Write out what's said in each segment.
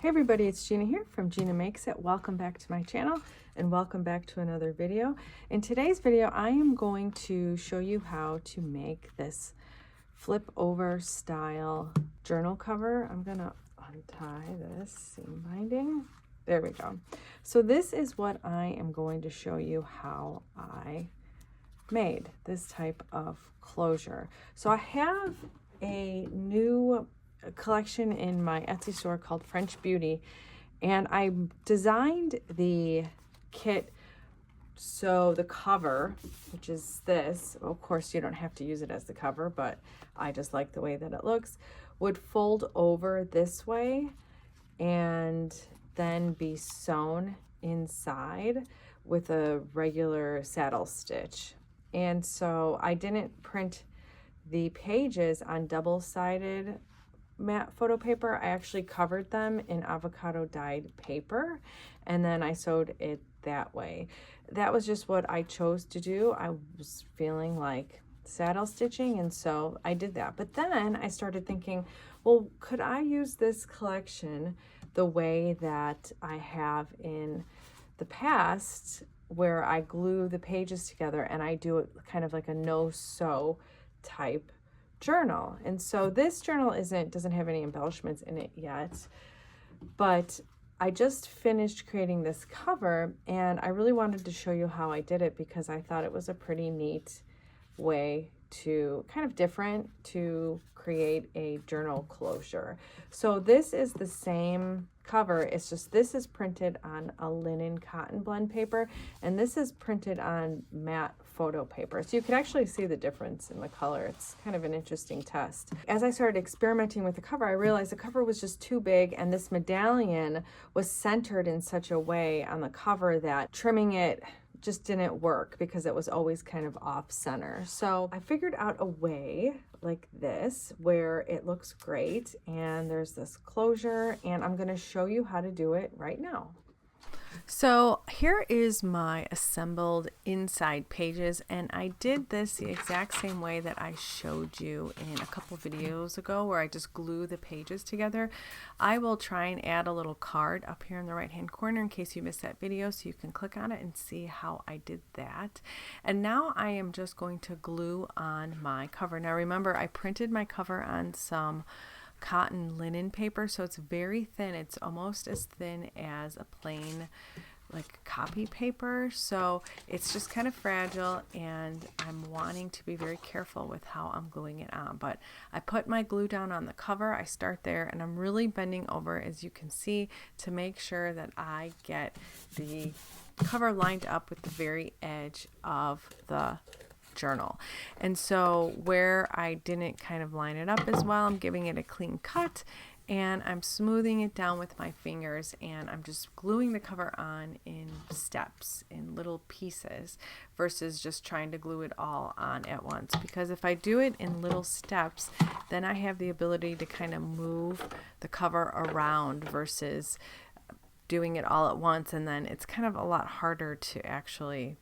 Hey everybody, it's Gina here from Gina Makes It. Welcome back to my channel and welcome back to another video. In today's video, I am going to show you how to make this flip over style journal cover. I'm gonna untie this seam binding. There we go. So this is what I am going to show you how I made this type of closure. So I have a new collection in my Etsy store called French Beauty, and I designed the kit so the cover, which is this, of course you don't have to use it as the cover, but I just like the way that it looks, would fold over this way and then be sewn inside with a regular saddle stitch. And so I didn't print the pages on double-sided matte photo paper. I actually covered them in avocado dyed paper and then I sewed it that way. That was just what I chose to do. I was feeling like saddle stitching, and so I did that. But then I started thinking, well, could I use this collection the way that I have in the past, where I glue the pages together and I do it kind of like a no-sew type journal. And so this journal doesn't have any embellishments in it yet, but I just finished creating this cover and I really wanted to show you how I did it because I thought it was a pretty neat way to kind of different to create a journal closure. So this is the same cover, it's just this is printed on a linen cotton blend paper and this is printed on matte photo paper. So you can actually see the difference in the color. It's kind of an interesting test. As I started experimenting with the cover, I realized the cover was just too big and this medallion was centered in such a way on the cover that trimming it just didn't work because it was always kind of off center. So I figured out a way like this where it looks great and there's this closure, and I'm going to show you how to do it right now. So here is my assembled inside pages, and I did this the exact same way that I showed you in a couple videos ago where I just glue the pages together. I will try and add a little card up here in the right hand corner in case you missed that video, so you can click on it and see how I did that. And now I am just going to glue on my cover. Now remember, I printed my cover on some cotton linen paper, so it's very thin. It's almost as thin as a plain like copy paper, so it's just kind of fragile, and I'm wanting to be very careful with how I'm gluing it on. But I put my glue down on the cover, I start there, and I'm really bending over, as you can see, to make sure that I get the cover lined up with the very edge of the journal. And so where I didn't kind of line it up as well, I'm giving it a clean cut and I'm smoothing it down with my fingers, and I'm just gluing the cover on in steps, in little pieces, versus just trying to glue it all on at once. Because if I do it in little steps, then I have the ability to kind of move the cover around versus doing it all at once, and then it's kind of a lot harder to actually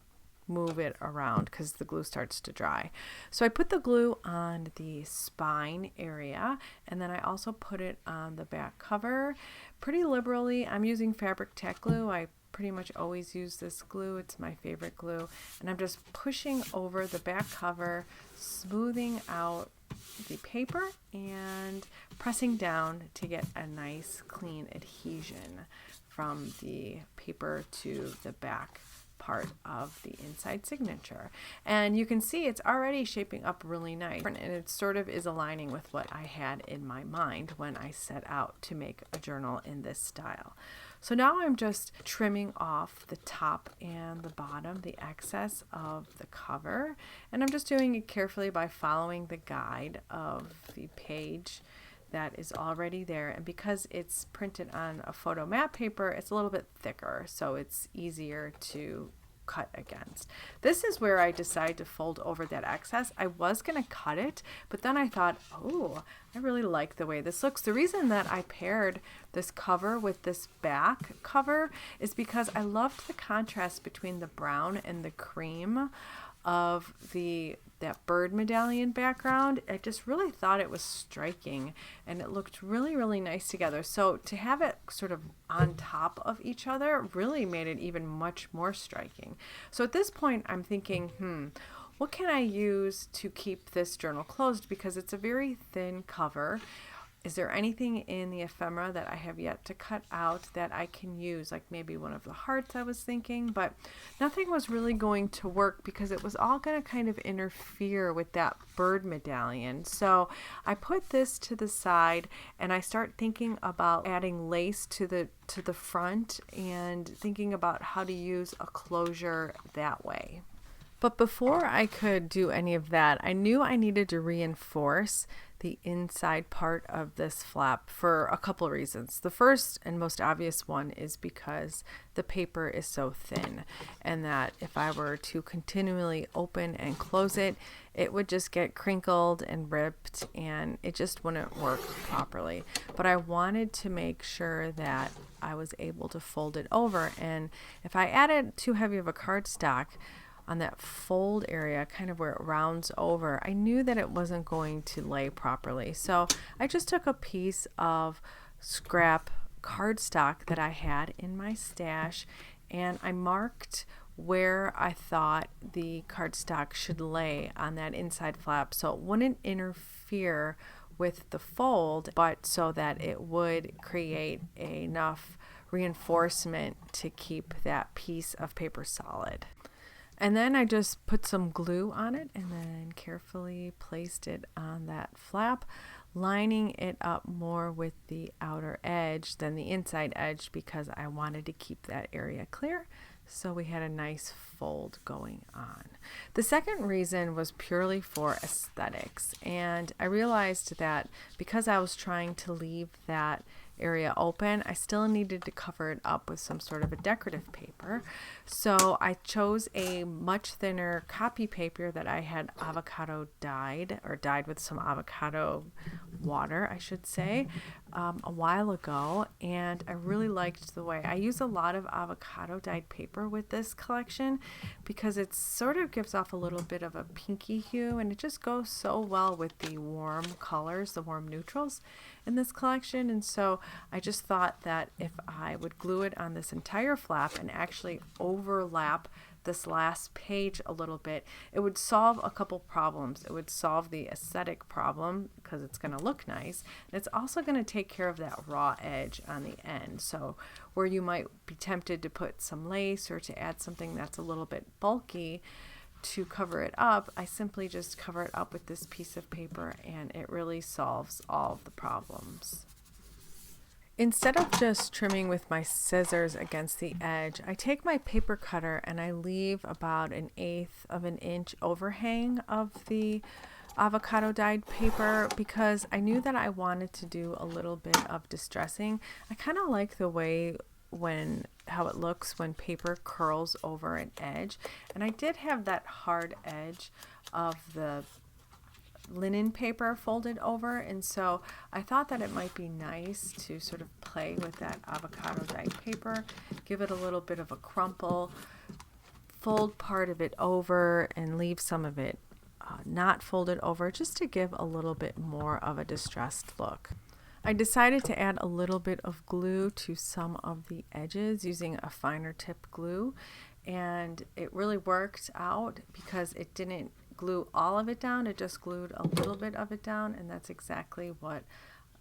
move it around because the glue starts to dry. So I put the glue on the spine area, and then I also put it on the back cover pretty liberally. I'm using fabric tack glue. I pretty much always use this glue. It's my favorite glue, and I'm just pushing over the back cover, smoothing out the paper and pressing down to get a nice clean adhesion from the paper to the back part of the inside signature. And you can see it's already shaping up really nice, and it sort of is aligning with what I had in my mind when I set out to make a journal in this style. So now I'm just trimming off the top and the bottom, the excess of the cover, and I'm just doing it carefully by following the guide of the page that is already there. And because it's printed on a photo matte paper, it's a little bit thicker, so it's easier to cut against. This is where I decided to fold over that excess. I was going to cut it, but then I thought, oh, I really like the way this looks. The reason that I paired this cover with this back cover is because I loved the contrast between the brown and the cream of the that bird medallion background. I just really thought it was striking, and it looked really, really nice together. So to have it sort of on top of each other really made it even much more striking. So at this point, I'm thinking, what can I use to keep this journal closed, because it's a very thin cover. Is there anything in the ephemera that I have yet to cut out that I can use, like maybe one of the hearts I was thinking, but nothing was really going to work because it was all going to kind of interfere with that bird medallion. So I put this to the side and I start thinking about adding lace to the front and thinking about how to use a closure that way. But before I could do any of that, I knew I needed to reinforce the inside part of this flap for a couple of reasons. The first and most obvious one is because the paper is so thin, and that if I were to continually open and close it, it would just get crinkled and ripped and it just wouldn't work properly. But I wanted to make sure that I was able to fold it over, and if I added too heavy of a cardstock on that fold area, kind of where it rounds over, I knew that it wasn't going to lay properly. So I just took a piece of scrap cardstock that I had in my stash and I marked where I thought the cardstock should lay on that inside flap so it wouldn't interfere with the fold, but so that it would create enough reinforcement to keep that piece of paper solid. And then I just put some glue on it and then carefully placed it on that flap, lining it up more with the outer edge than the inside edge because I wanted to keep that area clear. So we had a nice fold going on. The second reason was purely for aesthetics. And I realized that because I was trying to leave that area open, I still needed to cover it up with some sort of a decorative paper. So I chose a much thinner copy paper that I had avocado dyed, or dyed with some avocado water, I should say, a while ago, and I really liked the way I use a lot of avocado dyed paper with this collection because it sort of gives off a little bit of a pinky hue, and it just goes so well with the warm colors, the warm neutrals in this collection. And so I just thought that if I would glue it on this entire flap and actually overlap this last page a little bit, it would solve a couple problems. It would solve the aesthetic problem because it's going to look nice, and it's also going to take care of that raw edge on the end. So where you might be tempted to put some lace or to add something that's a little bit bulky to cover it up, I simply just cover it up with this piece of paper and it really solves all of the problems. Instead of just trimming with my scissors against the edge, I take my paper cutter and I leave about 1/8 of an inch overhang of the avocado dyed paper because I knew that I wanted to do a little bit of distressing. I kind of like the way how it looks when paper curls over an edge, and I did have that hard edge of the linen paper folded over, and so I thought that it might be nice to sort of play with that avocado dyed paper, give it a little bit of a crumple, fold part of it over and leave some of it not folded over, just to give a little bit more of a distressed look. I decided to add a little bit of glue to some of the edges using a finer tip glue, and it really worked out because it didn't glue all of it down, it just glued a little bit of it down, and that's exactly what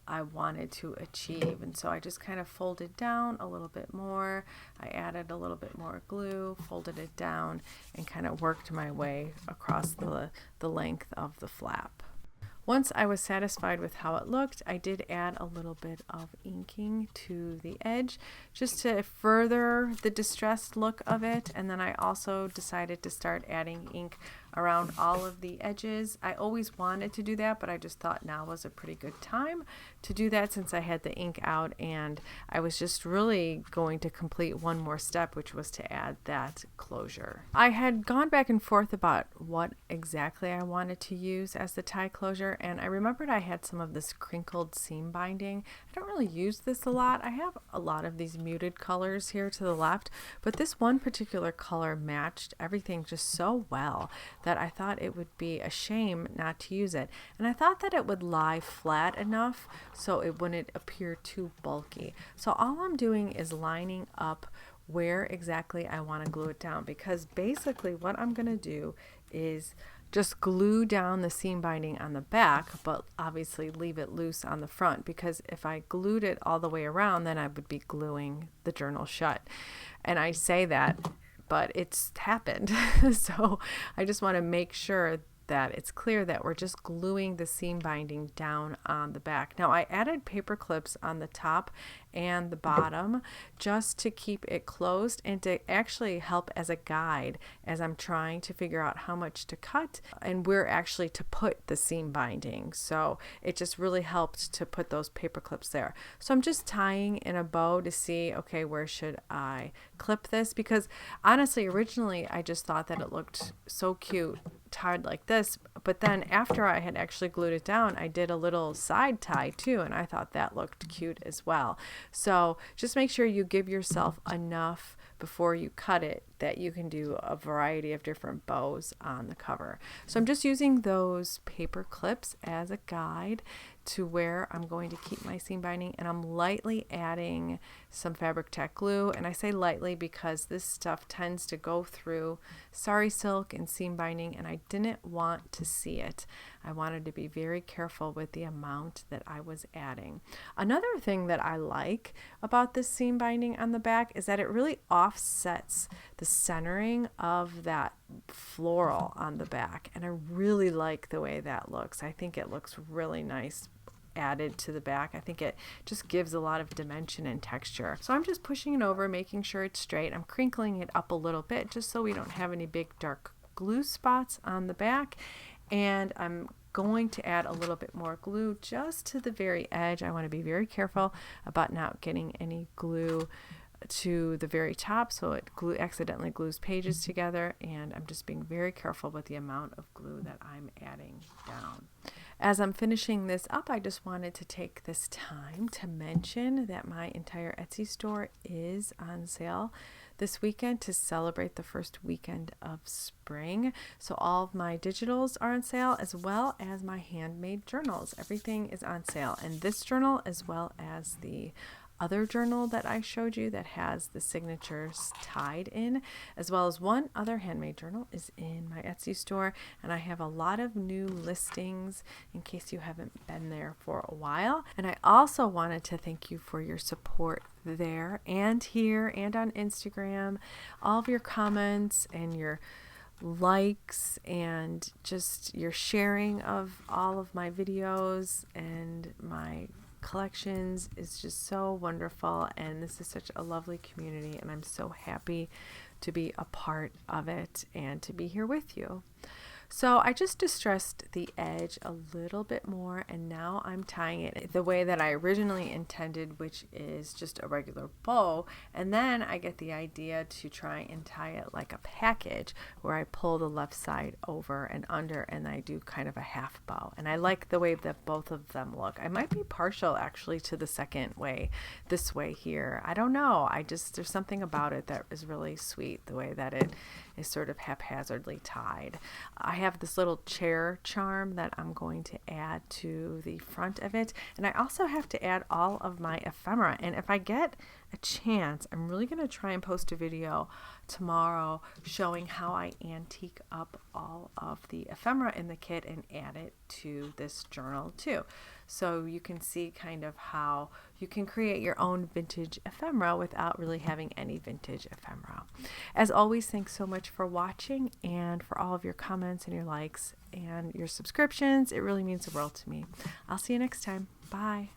I wanted to achieve. And so I just kind of folded down a little bit more, I added a little bit more glue, folded it down, and kind of worked my way across the length of the flap. Once I was satisfied with how it looked, I did add a little bit of inking to the edge just to further the distressed look of it, and then I also decided to start adding ink around all of the edges. I always wanted to do that, but I just thought now was a pretty good time to do that since I had the ink out, and I was just really going to complete one more step, which was to add that closure. I had gone back and forth about what exactly I wanted to use as the tie closure, and I remembered I had some of this crinkled seam binding. I don't really use this a lot. I have a lot of these muted colors here to the left, but this one particular color matched everything just so well that I thought it would be a shame not to use it. And I thought that it would lie flat enough so it wouldn't appear too bulky. So all I'm doing is lining up where exactly I want to glue it down, because basically what I'm going to do is just glue down the seam binding on the back, but obviously leave it loose on the front, because if I glued it all the way around, then I would be gluing the journal shut. And I say that, but it's happened. So I just want to make sure that it's clear that we're just gluing the seam binding down on the back. Now I added paper clips on the top and the bottom just to keep it closed and to actually help as a guide as I'm trying to figure out how much to cut and where actually to put the seam binding. So it just really helped to put those paper clips there. So I'm just tying in a bow to see, okay, where should I clip this? Because honestly, originally I just thought that it looked so cute tied like this, but then after I had actually glued it down, I did a little side tie too, and I thought that looked cute as well. So just make sure you give yourself enough before you cut it that you can do a variety of different bows on the cover. So I'm just using those paper clips as a guide to where I'm going to keep my seam binding, and I'm lightly adding some fabric tack glue. And I say lightly because this stuff tends to go through sari silk and seam binding, and I didn't want to see it. I wanted to be very careful with the amount that I was adding. Another thing that I like about this seam binding on the back is that it really offsets the centering of that floral on the back, and I really like the way that looks. I think it looks really nice added to the back. I think it just gives a lot of dimension and texture. So I'm just pushing it over, making sure it's straight. I'm crinkling it up a little bit just so we don't have any big dark glue spots on the back, and I'm going to add a little bit more glue just to the very edge. I want to be very careful about not getting any glue to the very top so it accidentally glues pages together, and I'm just being very careful with the amount of glue that I'm adding down. As I'm finishing this up, I just wanted to take this time to mention that my entire Etsy store is on sale this weekend to celebrate the first weekend of spring. So all of my digitals are on sale, as well as my handmade journals. Everything is on sale, and this journal, as well as the other journal that I showed you that has the signatures tied in, as well as one other handmade journal, is in my Etsy store. And I have a lot of new listings in case you haven't been there for a while. And I also wanted to thank you for your support there and here and on Instagram, all of your comments and your likes and just your sharing of all of my videos and my collections is just so wonderful, and this is such a lovely community, and I'm so happy to be a part of it and to be here with you. So I just distressed the edge a little bit more, and now I'm tying it the way that I originally intended, which is just a regular bow. And then I get the idea to try and tie it like a package, where I pull the left side over and under, and I do kind of a half bow. And I like the way that both of them look. I might be partial actually to the second way, this way here. I don't know. There's something about it that is really sweet, the way that it is sort of haphazardly tied. I have this little chair charm that I'm going to add to the front of it, and I also have to add all of my ephemera. And if I get a chance, I'm really going to try and post a video tomorrow showing how I antique up all of the ephemera in the kit and add it to this journal too. So you can see kind of how you can create your own vintage ephemera without really having any vintage ephemera. As always, thanks so much for watching and for all of your comments and your likes and your subscriptions. It really means the world to me. I'll see you next time. Bye.